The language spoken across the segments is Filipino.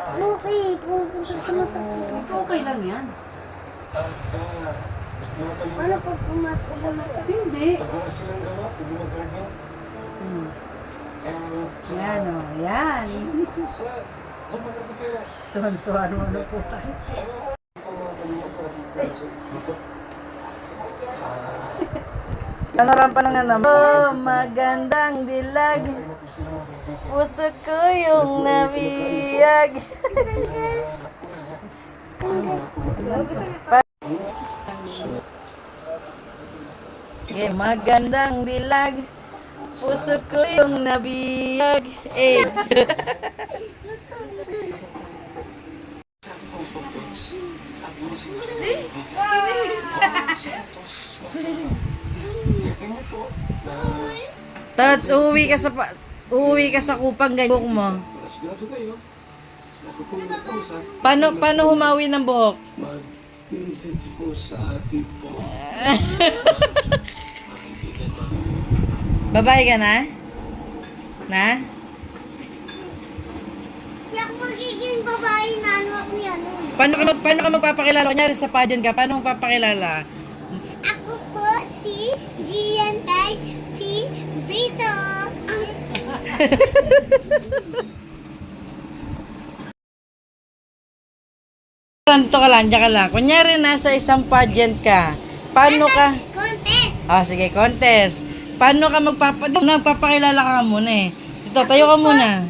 Okay, pupunta sa mata. Okay lang yan. Paano pag pumasok sa mata? Hindi. Pagawa silang gawa, pwede mag-garden. Yan o, yan. Sa mga kayo. Tuwan-tuwan mo na po tayo. Ano rin pa ng ano? Oh, magandang dilag. Puso ko yung nabiyag. Okay, magandang dilag. Puso ko yung nabiyag. Eh. Tots, uuwi ka sa kupang ganyan buhok mo. Sigurado kayo. Nakapulong po sa Paano humawi ng buhok? mag-message ko sa ating po. Babae ka na? Na? Hindi ako magiging babae na ano ni ano. Paano ka magpapakilala? Kunyari sa pageant ka, paano magpapakilala? Ako po si Gian Tay P. Brito. Ranto ka lang, diyan ka lang. Kunyari nasa isang pageant ka, paano ka? Contest. Sige, contest. Paano ka magpapakilala ka muna eh. Ito, tayo ka muna.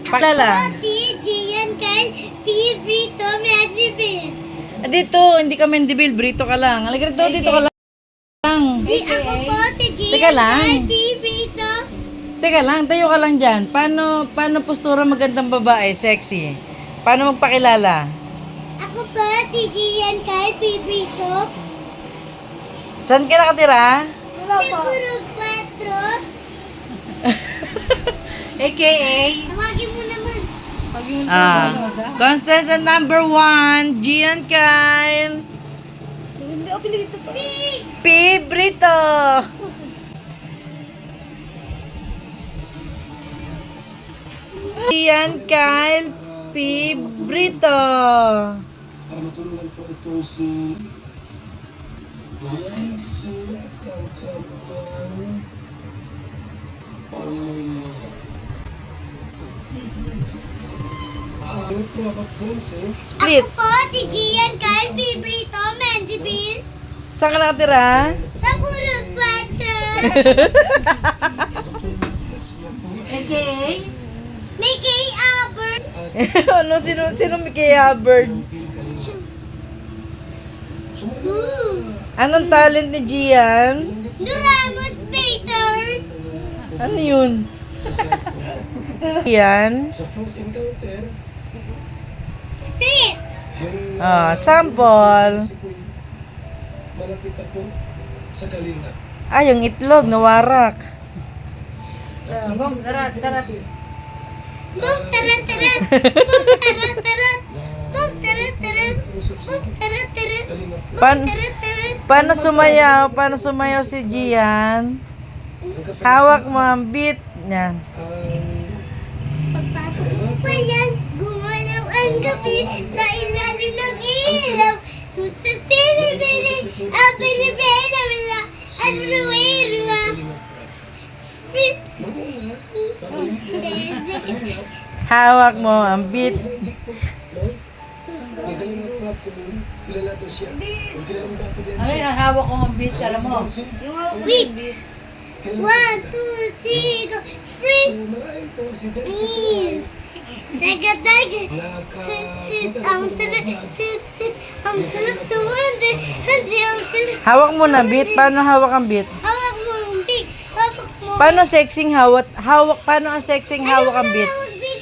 Pakilala. Ako si Gian Tay P. Brito Medibin. Dito, hindi ka Mendibil, Brito ka lang. Halika dito ka lang. Ako po si Teka Gian lang. Tay P. Brito. Teka lang, tayo ka lang dyan. Paano postura magandang babae, sexy? Paano magpakilala? Ako po si Gian Tay P. Brito. Saan ka nakatira? Siguro 4. AKA. Tawagin mo naman. Contestant number 1, Gian Kyle. Hindi, o pili dito. P. Brito. Gian Kyle P. Brito. Para matulungan po ito si Nancy at ang kanyang pamilya. Ano po ako po Split. Ako po si Gian Kyle P. Brito Medibin. Saan ka nakatira? Sa puro 4. AKA. May kay Albert. Sino Mickey Hubbard? Anong talent ni Gian? Duramos Peter. Ano yun? Gian? sa first encounter, Spit. yung Sample. malapit ako sa kalinga. Yung itlog, nawarak. Bong, tarat. Buk tarat tarat. Buk tarat tarat. Buk tarat tarat. Buk tarat tarat. Buk Pan- tarat tarat. Paano sumayaw si Gian? Hawak mo ang beat. Yan. Pagpasok mo pa yan, gumalaw ang gabi sa ilalim ng ilaw. Kung sa sinibili, abilibela wala, at ruwa-ruwa. Sprit. Hawak mo ang beat. Magaling ang club kung kilala to siya. Kung kilala mo ba ako din Ano siya? yung hawak ko ang beats, alam mo? Wait. 1, 2, 3, go. Sprit. Malayo po si Dexter. Please. Sagadaga. Sit, ang salat. Sit, ang salat sa wonder. Hindi ang salat. Hawak mo na beat. Paano hawak ang beat? Hawak mo ang big. Hawak mo. Paano sexing hawak? Paano ang sexing hawak ang beat? Hawak big.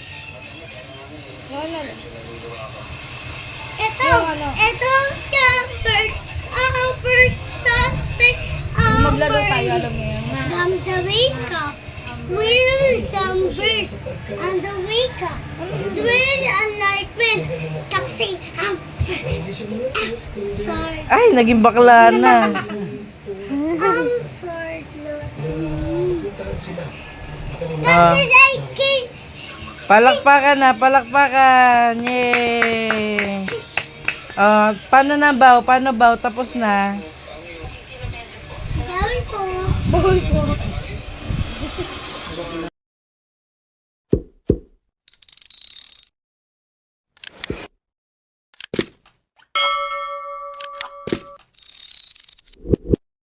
Ito. Yung bird. Ang bird sexy. Maglaro tayo, alam mo yan. The wake up. Will some bird on the wake up. Drill and like wind. Kapsing. Sorry. Ay, naging bakla na. I'm sorry. Puntahan sila. Ah. Dr. King. Palakpakan na, palakpakan. Yay! Paano na baw? Paano baw? Tapos na. Gawin ko.